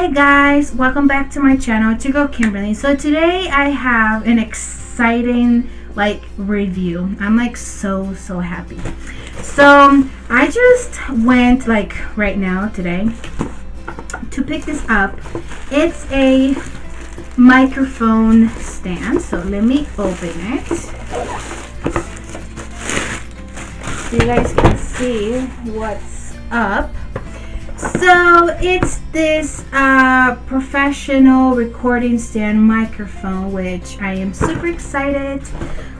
Hi guys, welcome back to my channel, To Go Kimberly. So today I have an exciting review. I'm so happy. So I just went right now today to pick this up. It's a microphone stand. So let me open it so you guys can see what's up. So it's this professional recording stand microphone, which I am super excited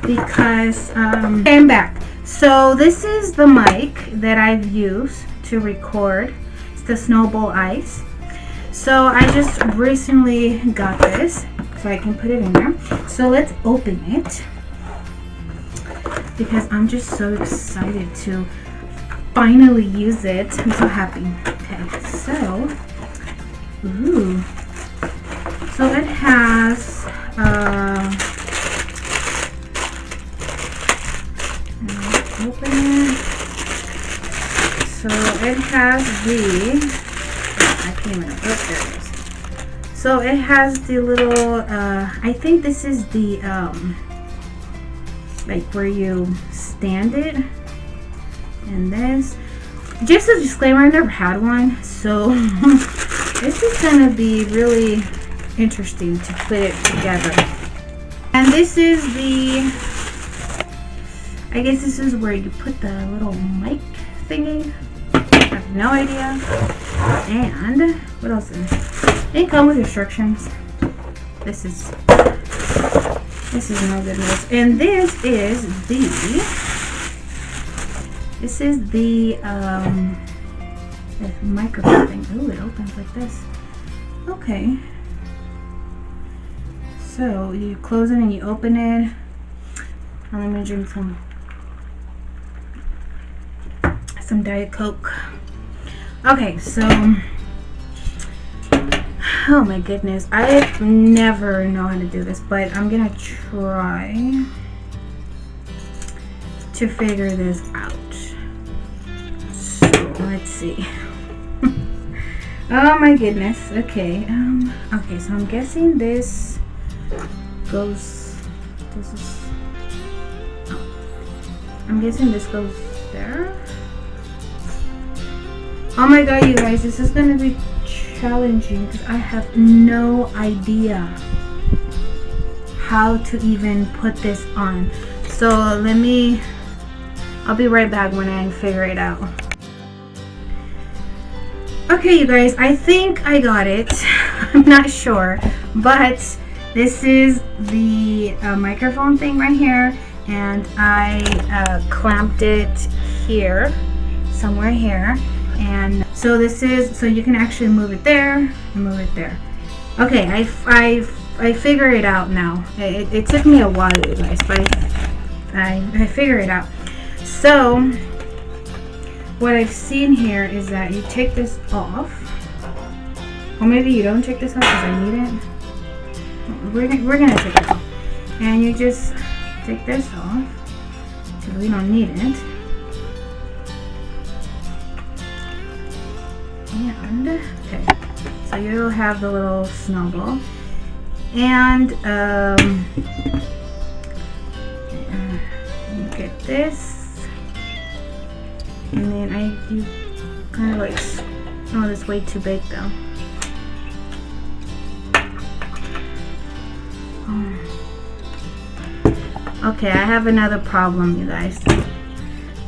because I'm back. So this is the mic that I've used to record. It's the Snowball Ice. So I just recently got this, so I can put it in there. So let's open it because I'm just so excited to finally use it. I'm so happy. Okay, so so it has open it. So it has I can't even there it is. So it has the little I think this is the where you stand it. And this, just a disclaimer, I never had one, so this is gonna be really interesting to put it together. And this is I guess this is where you put the little mic thingy. I have no idea. And what else is it? They come with instructions. This is no goodness. And this is the microphone thing. Ooh, it opens like this. Okay. So you close it and you open it. Now let me drink some Diet Coke. Okay, so oh my goodness, I never know how to do this, but I'm gonna try to figure this out. So let's see. Oh my goodness. Okay. Okay, so I'm guessing this goes. I'm guessing this goes there. Oh my god, you guys, this is gonna be challenging because I have no idea how to even put this on. So I'll be right back when I figure it out. Okay, you guys, I think I got it. I'm not sure, but this is the microphone thing right here, and I clamped it here, somewhere here. And so this is, so you can actually move it there and move it there. Okay, I figure it out now. It took me a while, you guys, but I figure it out. So what I've seen here is that you take this off, or maybe you don't take this off because I need it. We're gonna take it off, and you just take this off because we don't need it. And okay, so you'll have the little snowball, and you get this, and then you kind of oh, this is way too big though. Okay, I have another problem, you guys.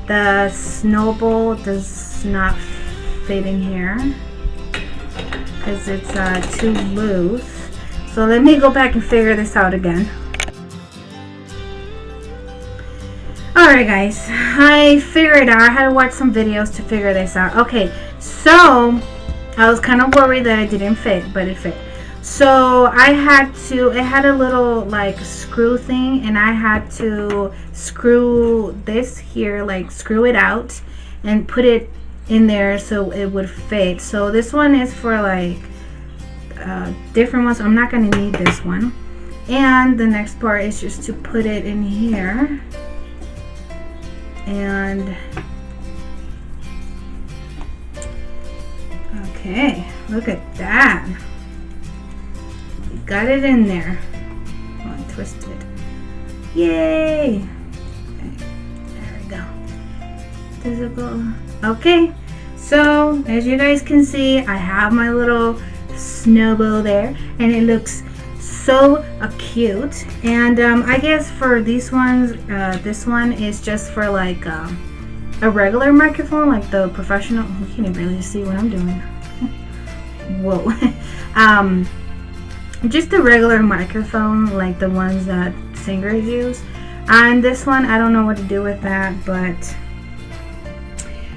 The snowball does not fit in here because it's too loose. So let me go back and figure this out again. Alright guys, I figured it out. I had to watch some videos to figure this out. Okay, so I was kind of worried that it didn't fit, but it fit. So I had to, it had a little screw thing, and I had to screw this here, screw it out and put it in there so it would fit. So this one is for different ones. I'm not going to need this one. And the next part is just to put it in here. And okay, look at that. got it in there. Come on, twist it. Yay! Okay, there we go. Does it go? Okay, so as you guys can see, I have my little snowball there, and it looks so cute. And I guess for these ones, this one is just for like a regular microphone, like the professional. You can't even really see what I'm doing. Whoa. Just a regular microphone, like the ones that singers use. And this one, I don't know what to do with that, but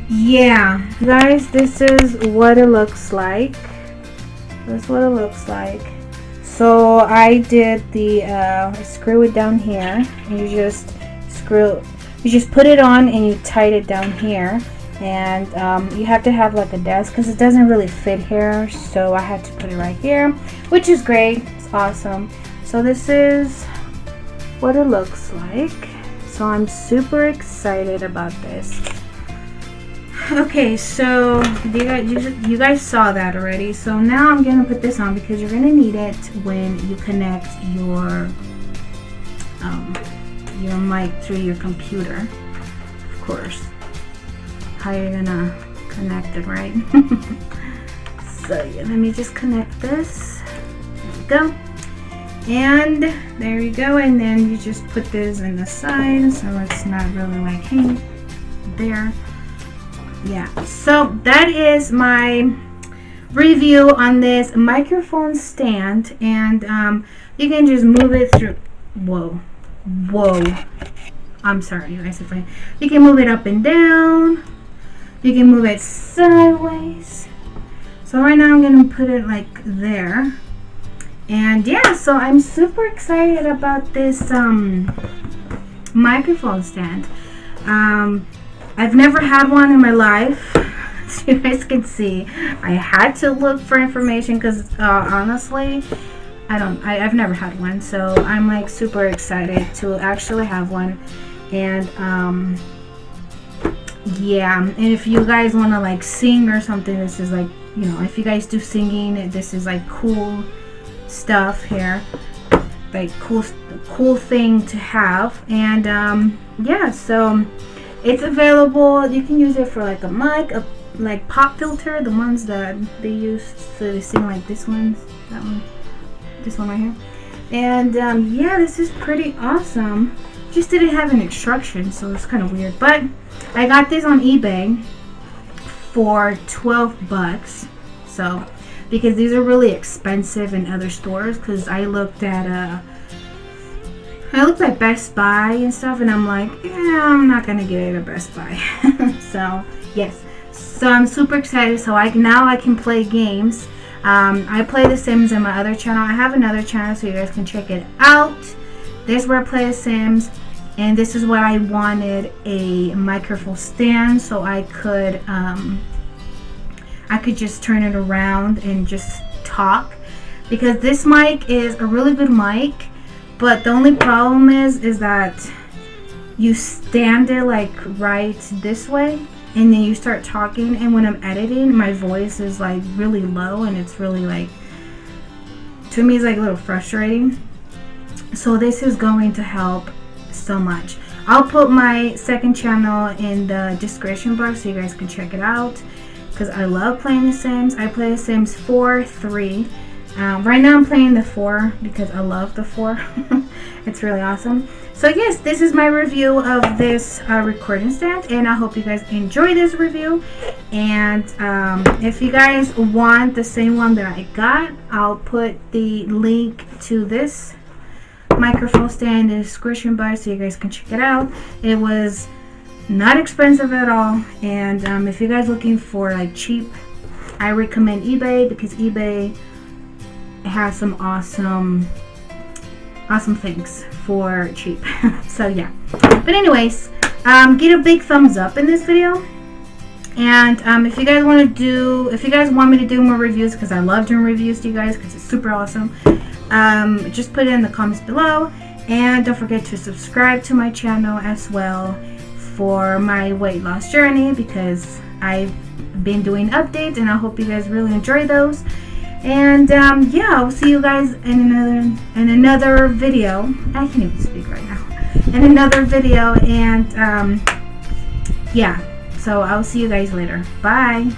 yeah, guys, this is what it looks like. That's what it looks like. So I did the screw it down here, and you just put it on and you tight it down here. And you have to have like a desk because it doesn't really fit here, so I had to put it right here, which is great. It's awesome. So this is what it looks like. So I'm super excited about this. Okay, so you guys saw that already. So now I'm gonna put this on because you're gonna need it when you connect your mic through your computer, of course. How you're gonna connect it, right? So yeah, let me just connect this. There we go. And there you go. And then you just put this in the side so it's not really like hanging there. Yeah, so that is my review on this microphone stand. And you can just move it through. Whoa. I'm sorry, you guys. You can move it up and down. You can move it sideways. So right now I'm going to put it like there. And yeah, so I'm super excited about this microphone stand. I've never had one in my life. As you guys can see, I had to look for information because honestly, I've never had one. So I'm like super excited to actually have one. And yeah, and if you guys want to like sing or something, this is like, you know, if you guys do singing, this is like cool stuff here, like cool thing to have. And yeah, so it's available. You can use it for like a mic, like pop filter, the ones that they use so they sing, like this one, that one, this one right here. And yeah, this is pretty awesome. Just didn't have an instruction, so it's kind of weird, but I got this on eBay for 12 bucks. So because these are really expensive in other stores, because I looked at Best Buy and stuff, and I'm like, yeah, I'm not gonna get it at Best Buy. So yes, so I'm super excited. So now I can play games. I play The Sims in my other channel. I have another channel, so you guys can check it out. This is where I play The Sims, and this is what I wanted, a microphone stand, so I could just turn it around and just talk, because this mic is a really good mic, but the only problem is that you stand it like right this way, and then you start talking, and when I'm editing, my voice is like really low, and it's really like, to me, it's like a little frustrating. So this is going to help so much. I'll put my second channel in the description box so you guys can check it out, because I love playing The Sims. I play The Sims 4, 3. Right now I'm playing the 4 because I love the 4. It's really awesome. So yes, this is my review of this recording stand, and I hope you guys enjoy this review. And if you guys want the same one that I got, I'll put the link to this microphone stand in the description box so you guys can check it out. It was not expensive at all, and if you guys looking for like cheap, I recommend eBay, because eBay has some awesome things for cheap. So yeah, but anyways, give a big thumbs up in this video. And if you guys want me to do more reviews, because I love doing reviews to you guys because it's super awesome, just put it in the comments below. And don't forget to subscribe to my channel as well for my weight loss journey, because I've been doing updates, and I hope you guys really enjoy those. And yeah, I'll see you guys in another video. I can't even speak right now. In another video, and yeah. So I'll see you guys later. Bye.